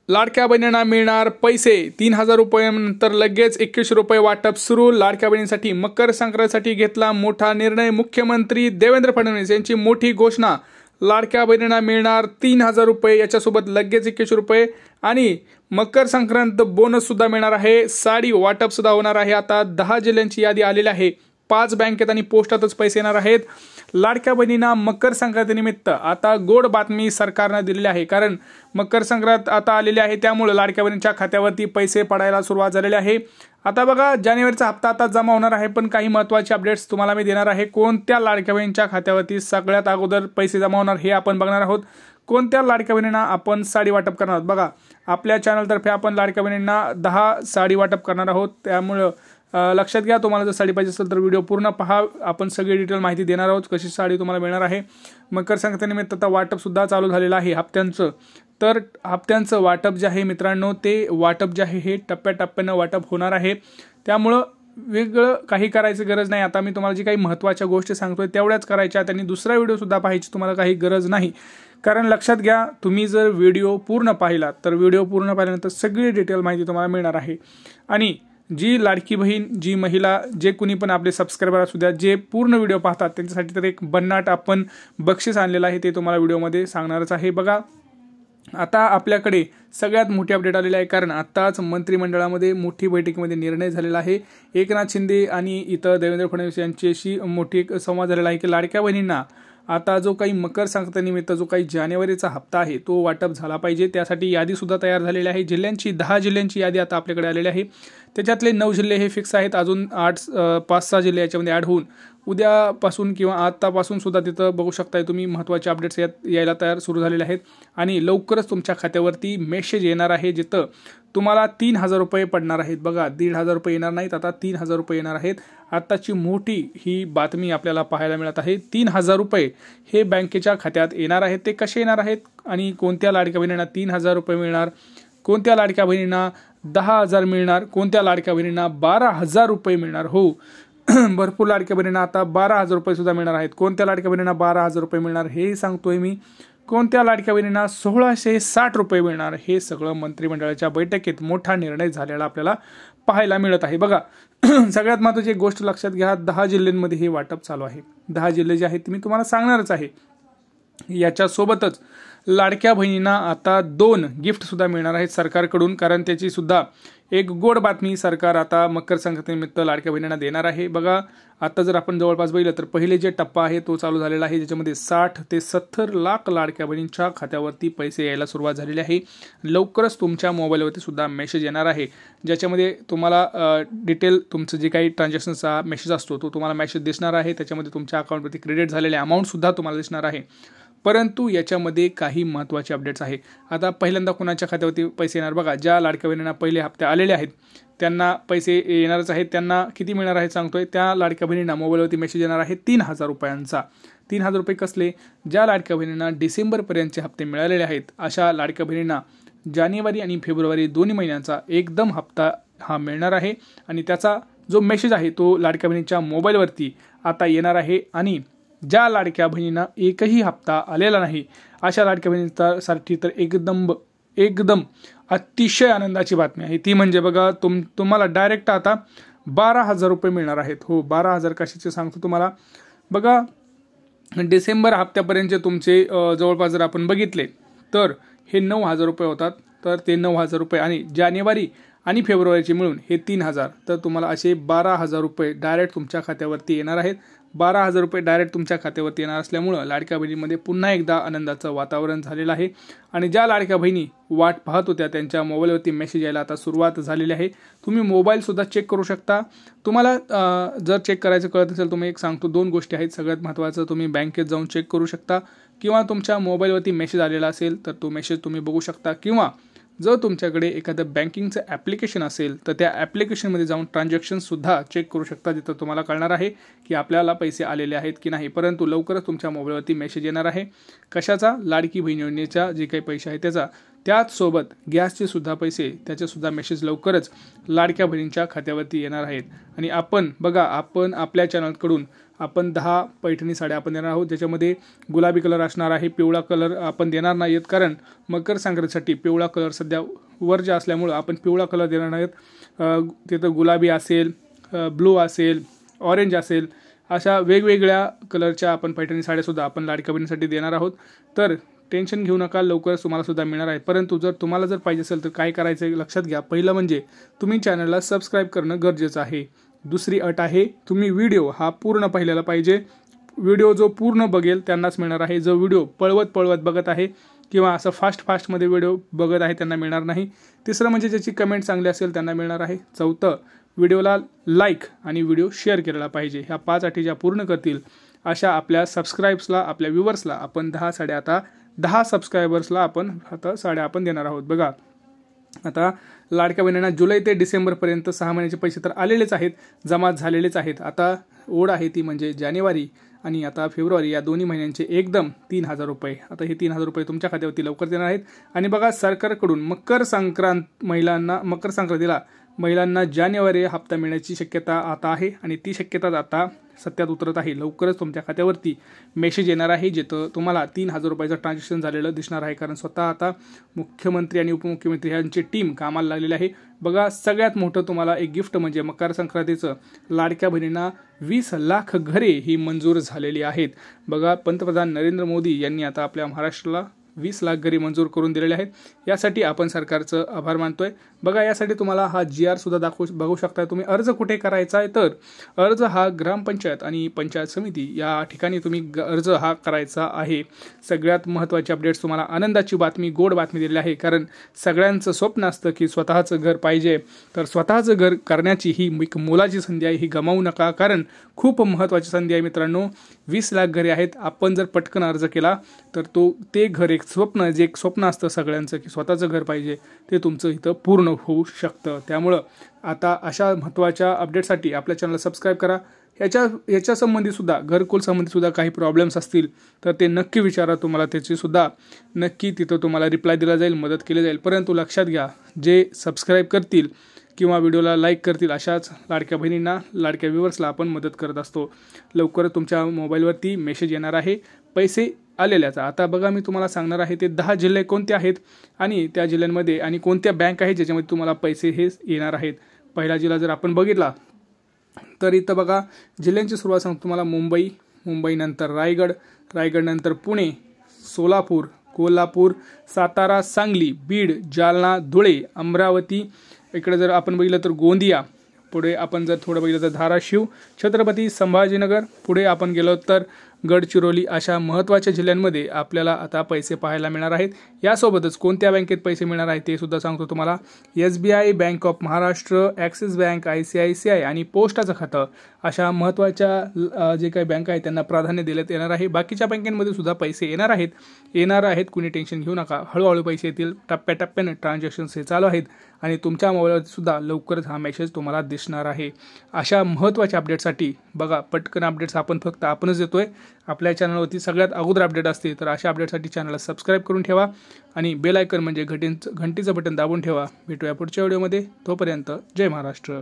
लाडक्या बहिणींना मिळणार पैसे 3,000 रुपयांनंतर लगेच 21 रुपये वाटप सुरू। लाडक्या बहिणींसाठी मकर संक्रांतीसाठी घेतला मोठा निर्णय। मुख्यमंत्री देवेंद्र फडणवीस यांची मोठी घोषणा। लाडक्या बहिणींना मिळणार 3,000 रुपये, याच्यासोबत लगेच 21 रुपये आणि मकर संक्रांत बोनस सुद्धा मिळणार आहे। साडी वाटप सुद्धा होणार आहे। आता 10 जिल्ह्यांची यादी आलेली आहे। 5 बँकेत आणि पोस्टातच पैसे येणार आहेत। लाडक्या बहिणींना मकर संक्रांतीनिमित्त आता गोड बातमी सरकारने दिलेली आहे, कारण मकर संक्रांत आता आलेली आहे, त्यामुळे लाडक्या बहिणींच्या खात्यावरती पैसे पडायला सुरुवात झालेली आहे। आता बघा, जानेवारीचा हप्ता आता जमा होणार आहे, पण काही महत्त्वाचे अपडेट्स तुम्हाला मी देणार आहे। कोणत्या लाडक्या बहिणींच्या खात्यावरती सगळ्यात अगोदर पैसे जमा होणार हे आपण बघणार आहोत। कोणत्या लाडक्या बहिणींना आपण साडी वाटप करणार आहोत। बघा, आपल्या चॅनलतर्फे आपण लाडक्या बहिणींना 10 साडी वाटप करणार आहोत, त्यामुळे लक्षात घ्या। तुम्हाला जर साडी पाहिजे असेल तर व्हिडिओ पूर्ण पहा, आपण सगळी डिटेल माहिती देणार आहोत कशी साडी तुम्हाला मिळणार आहे। मकर संक्रांतीनिमित्त आता वाटप सुद्धा चालू झालेलं आहे हप्त्यांचं। तर हप्त्यांचं वाटप जे आहे मित्रांनो, ते वाटप जे आहे हे टप्प्याटप्प्यानं वाटप होणार आहे, त्यामुळं वेगळं काही करायची गरज नाही। आता मी तुम्हाला जी काही महत्त्वाच्या गोष्टी सांगतोय तेवढ्याच करायच्या, त्यांनी दुसरा व्हिडिओ सुद्धा पाहायची तुम्हाला काही गरज नाही। कारण लक्षात घ्या, तुम्ही जर व्हिडिओ पूर्ण पाहिला तर व्हिडिओ पूर्ण पाहिल्यानंतर सगळी डिटेल माहिती तुम्हाला मिळणार आहे। आणि जी लाडकी बहीण, जी महिला, जे कुणी पण आपले सबस्क्रायबर असू द्या, जे पूर्ण व्हिडिओ पाहतात त्यांच्यासाठी तर एक भन्नाट आपण बक्षीस आणलेलं आहे, ते तुम्हाला व्हिडिओमध्ये सांगणारच आहे। बघा, आता आपल्याकडे सगळ्यात मोठी अपडेट आलेली आहे, कारण आत्ताच मंत्रिमंडळामध्ये मोठी बैठकीमध्ये निर्णय झालेला आहे। एकनाथ शिंदे आणि इतर देवेंद्र फडणवीस यांच्याशी मोठी संवाद झालेला आहे की लाडक्या बहिणींना आता जो काही मकर संक्रांतीनिमित्त जो काही जानेवारीचा हप्ता आहे तो वाटप झाला पाहिजे। त्यासाठी यादी सुद्धा तयार झालेली आहे। 10 जिल्ह्यांची यादी आता आपल्याकडे आलेली आहे। त्याच्यातले 9 जिल्हे हे फिक्स आहेत, अजून 5-6 जिल्हे याच्यामध्ये ॲड होऊन उद्यापासून किंवा आतापासून सुद्धा तिथं बघू शकताय तुम्ही महत्त्वाचे अपडेट्स यायला तयार सुरू झालेले आहेत। आणि लवकरच तुमच्या खात्यावरती मेसेज येणार आहे, जिथं तुम्हाला 3,000 रुपये पडणार आहेत। बघा, 1,500 रुपये येणार नाहीत, आता 3,000 रुपये येणार आहेत। आत्ताची मोठी ही बातमी आपल्याला पाहायला मिळत आहे। 3,000 रुपये हे बँकेच्या खात्यात येणार आहेत। ते कसे येणार आहेत आणि कोणत्या लाडक्या बहिणींना 3,000 रुपये मिळणार, कोणत्या लाडक्या बहिणींना 10,000 मिळणार, कोणत्या लाडक्या बहिणींना 12,000 रुपये मिळणार। हो, भरपूर लाडक्या बहिणींना आता 12,000 रुपये सुद्धा मिळणार आहेत। कोणत्या लाडक्या बहिणींना 12,000 रुपये मिळणार हे सांगतोय मी। कोणत्या लाडक्या बहिणींना 1,660 रुपये मिळणार हे सगळं मंत्रिमंडळाच्या बैठकीत मोठा निर्णय झालेला आपल्याला पाहायला मिळत आहे। बघा, सगळ्यात महत्त्वाची एक गोष्ट लक्षात घ्या, 10 जिल्ह्यांमध्ये हे वाटप चालू आहे। 10 जिल्हे जे आहेत ते मी तुम्हाला सांगणारच आहे। याच्यासोबतच लाडक्या बहिणींना आता 2 गिफ्ट सुद्धा मिळणार आहेत सरकारकडून, कारण त्याची सुद्धा एक गोड बातमी सरकार आता मकर संक्रांतीनिमित्त लाडक्या बहिणींना देणार आहे। बघा, आता जर आपण जवळपास बघितलं तर पहिले जे टप्पा आहे तो चालू झालेला आहे, ज्याच्यामध्ये 60 ते 70 लाख लाडक्या बहिणींच्या खात्यावरती पैसे यायला सुरुवात झालेली आहे। लवकरच तुमच्या मोबाईलवरती सुद्धा मेसेज येणार आहे, ज्याच्यामध्ये तुम्हाला डिटेल तुमचं जे काही ट्रान्झॅक्शनचा मेसेज असतो तो तुम्हाला मेसेज दिसणार आहे। त्याच्यामध्ये तुमच्या अकाउंटवरती क्रेडिट झालेले अमाऊंट सुद्धा तुम्हाला दिसणार आहे। परंतु याच्यामध्ये काही महत्त्वाचे अपडेट्स आहे। आता पहिल्यांदा कुणाच्या खात्यावरती पैसे येणार, बघा, ज्या लाडक्या बहिणींना पहिले हप्ते आलेले आहेत त्यांना पैसे येणारच आहेत। त्यांना किती मिळणार आहेत सांगतोय, त्या लाडक्या बहिणींना मोबाईलवरती मेसेज येणार आहे 3,000 रुपयांचा। 3,000 रुपये कसले, ज्या लाडक्या बहिणींना डिसेंबरपर्यंतचे हप्ते मिळालेले आहेत अशा लाडक्या बहिणींना जानेवारी आणि फेब्रुवारी दोन्ही महिन्यांचा एकदम हप्ता हा मिळणार आहे। आणि त्याचा जो मेसेज आहे तो लाडक्या बहिणींच्या मोबाईलवरती आता येणार आहे। आणि ज्या लाडक्या बहिणींना एकही हप्ता आलेला नाही अशा लाडक्या बहिणींसाठी तर एकदम अतिशय आनंदाची बातमी आहे। ती म्हणजे बघा, तुम्हाला डायरेक्ट आता 12,000 रुपये मिळणार आहेत। हो, 12,000 कशाचे सांगतो तुम्हाला। बघा, डिसेंबर हप्त्यापर्यंतचे तुमचे जवळपास जर आपण बघितले तर हे 9,000 रुपये होतात, तर ते 9,000 रुपये आणि जानेवारी आणि फेब्रुवारीचे मिळून हे 3,000, तर तुम्हाला असे 12,000 रुपये डायरेक्ट तुमच्या खात्यावरती येणार आहेत। 12,000 रुपये डायरेक्ट तुमच्या खात्यावरती येणार असल्यामुळं लाडक्या बहिणीमध्ये पुन्हा एकदा आनंदाचं वातावरण झालेलं आहे। आणि ज्या लाडक्या बहिणी वाट पाहत होत्या त्यांच्या मोबाईलवरती मेसेज यायला आता सुरुवात झालेली आहे। तुम्ही मोबाईलसुद्धा चेक करू शकता। तुम्हाला जर चेक करायचं कळत असेल, तुम्ही एक सांगतो 2 गोष्टी आहेत। सगळ्यात महत्त्वाचं, तुम्ही बँकेत जाऊन चेक करू शकता, किंवा तुमच्या मोबाईलवरती मेसेज आलेला असेल तर तो मेसेज तुम्ही बघू शकता, किंवा जर तुमच्याकडे एखादं बँकिंगचं ॲप्लिकेशन असेल तर त्या ॲप्लिकेशनमध्ये जाऊन ट्रान्झॅक्शनसुद्धा चेक करू शकता, जिथं तुम्हाला कळणार आहे की आपल्याला पैसे आलेले आहेत की नाही। परंतु लवकरच तुमच्या मोबाईलवरती मेसेज येणार आहे, कशाचा, लाडकी बहीण योजनेचा जे काही पैसे आहे त्याचा। त्याचसोबत गॅसचे सुद्धा पैसे, त्याचे सुद्धा मेसेज लवकरच लाडक्या बहिणींच्या खात्यावरती येणार आहेत। आणि आपण बघा, आपण आपल्या चॅनलकडून आपण 10 पैठणी साड्या आपण देणार आहोत, ज्याच्यामध्ये गुलाबी कलर असणार आहे, पिवळा कलर आपण देणार नाहीत, कारण मकर संक्रांतीसाठी पिवळा कलर सध्या वर्ज्य असल्यामुळं आपण पिवळा कलर देणार नाहीत। तिथं गुलाबी असेल, ब्लू असेल, ऑरेंज असेल, अशा वेगवेगळ्या कलरच्या आपण पैठणी साड्यासुद्धा आपण लाडक्या बहिणीसाठी देणार आहोत। तर टेन्शन घेऊ नका, लवकरच तुम्हाला सुद्धा मिळणार आहे। परंतु जर तुम्हाला जर पाहिजे असेल तर काय करायचं आहे लक्षात घ्या। पहिलं म्हणजे तुम्ही चॅनलला सबस्क्राईब करणं गरजेचं आहे। दुसरी अट आहे, तुम्ही व्हिडिओ हा पूर्ण पाहिलेला पाहिजे। व्हिडिओ जो पूर्ण बघेल त्यांनाच मिळणार आहे। जो व्हिडिओ पळवत बघत आहे किंवा असं फास्टमध्ये व्हिडिओ बघत आहे त्यांना मिळणार नाही। तिसरं म्हणजे ज्याची कमेंट चांगली असेल त्यांना मिळणार आहे। चौथं, व्हिडिओला लाईक आणि व्हिडिओ शेअर केलेला पाहिजे। ह्या 5 अटी ज्या पूर्ण करतील अशा आपल्या सबस्क्राईब्सला, आपल्या व्ह्यूवर्सला आपण 10 साड्या, आता 10 सबस्क्रायबर्सला आपण आता साड्या आपण देणार आहोत। बघा, आता लाडक्या बहिणींना जुलै ते डिसेंबरपर्यंत 6 महिन्याचे पैसे तर आलेलेच आहेत, जमा झालेलेच आहेत। आता ओढ आहे ती म्हणजे जानेवारी आणि आता फेब्रुवारी या दोन्ही महिन्यांचे एकदम 3000 रुपये। आता हे 3000 रुपये तुमच्या खात्यावरती लवकर देणार आहेत। आणि बघा, सरकारकडून मकर संक्रांतीला महिलांना जानेवारी हप्ता मिळण्याची शक्यता आता आहे आणि ती शक्यता आता सत्यात उतरत आहे। लवकरच तुमच्या खात्यावरती मेसेज येणार आहे, जिथं तुम्हाला 3000 रुपयाचं ट्रान्झॅक्शन झालेलं दिसणार आहे, कारण स्वतः आता मुख्यमंत्री आणि उपमुख्यमंत्री यांची टीम कामाला लागलेली आहे। बघा, सगळ्यात मोठं तुम्हाला एक गिफ्ट म्हणजे मकर संक्रांतीचं लाडक्या बहिणींना 20 लाख घरे ही मंजूर झालेली आहेत। बघा, पंतप्रधान नरेंद्र मोदी यांनी आता आपल्या महाराष्ट्राला 20 लाख घरे मंजूर करून दिलेले आहेत। यासाठी आपण सरकारचं आभार मानतोय। बघा, यासाठी तुम्हाला हा GR सुद्धा बघू शकता। तुम्ही अर्ज कुठे करायचा आहे, तर अर्ज हा ग्रामपंचायत आणि पंचायत समिती या ठिकाणी तुम्ही अर्ज हा करायचा आहे। सगळ्यात महत्त्वाची अपडेट्स तुम्हाला आनंदाची बातमी, गोड बातमी दिलेली आहे, कारण सगळ्यांचं स्वप्न असतं की स्वतःचं घर पाहिजे। तर स्वतःचं घर करण्याची ही एक मोलाची संधी आहे, ही गमावू नका, कारण खूप महत्त्वाची संधी आहे मित्रांनो। 20 लाख घरे आहेत। आपण जर पटकन अर्ज केला तर ते घर एक स्वप्न असतं सगळ्यांचं की स्वतःचं घर पाहिजे, ते तुमचं इथं पूर्ण होऊ शकतं। त्यामुळं आता अशा महत्त्वाच्या अपडेटसाठी आपल्या चॅनलला सबस्क्राईब करा। याच्या संबंधी सुद्धा, घरकुल संबंधी सुद्धा काही प्रॉब्लेम्स असतील तर ते नक्की विचारा, तुम्हाला त्याची सुद्धा नक्की तिथं तुम्हाला रिप्लाय दिला जाईल, मदत केली जाईल। परंतु लक्षात घ्या, जे सबस्क्राईब करतील किंवा व्हिडिओला लाईक करतील अशाच लाडक्या बहिणींना, लाडक्या व्ह्यूवर्सला आपण मदत करत असतो। लवकरच तुमच्या मोबाईलवरती मेसेज येणार आहे पैसे आलेल्याचा। आता बघा, मी तुम्हाला सांगणार आहे ते 10 जिल्हे कोणते आहेत आणि त्या जिल्ह्यांमध्ये आणि कोणत्या बँक आहेत ज्याच्यामध्ये तुम्हाला पैसे हे येणार आहेत। पहिला जिल्हा जर आपण बघितला तर इथं बघा, जिल्ह्यांची सुरुवात सांगतो तुम्हाला। मुंबई नंतर रायगड नंतर पुणे, सोलापूर, कोल्हापूर, सातारा, सांगली, बीड, जालना, धुळे, अमरावती, इकडे जर आपण बघितलं तर गोंदिया, पुढे आपण जर थोडं बघितलं तर धाराशिव, छत्रपती संभाजीनगर, पुढे आपण गेलो तर गडचिरोली, अशा महत्त्वाच्या जिल्ह्यांमध्ये आपल्याला आता पैसे पाहायला मिळणार आहेत। यासोबतच कोणत्या बँकेत पैसे मिळणार आहेत ते सुद्धा सांगतो तुम्हाला। SBI, bank of Maharashtra, axis bank, ICICI आणि पोस्टाचं खातं, अशा महत्त्वाच्या जे काही बँका आहेत त्यांना प्राधान्य देण्यात येणार आहे। बाकीच्या बँकांमध्ये सुद्धा पैसे येणार आहेत, कुणी टेन्शन घेऊ नका। हळूहळू पैसे येतील, टप्प्याटप्प्याने ट्रान्झॅक्शन्स हे चालू आहेत आणि तुमच्या मोबाईलवर सुद्धा लवकरच हा मेसेज तुम्हाला दिसणार आहे। अशा महत्त्वाच्या अपडेटसाठी बघा, पटकन अपडेट्स आपणच देतोय। आपल्या चॅनलवरती सगळ्यात अगोदर अपडेट असते, तर अशा अपडेटसाठी चॅनलला सबस्क्राईब करून ठेवा आणि बेल आयकॉन म्हणजे घंटीचं बटन दाबून ठेवा। भेटूया पुढच्या व्हिडिओमध्ये, तोपर्यंत जय महाराष्ट्र।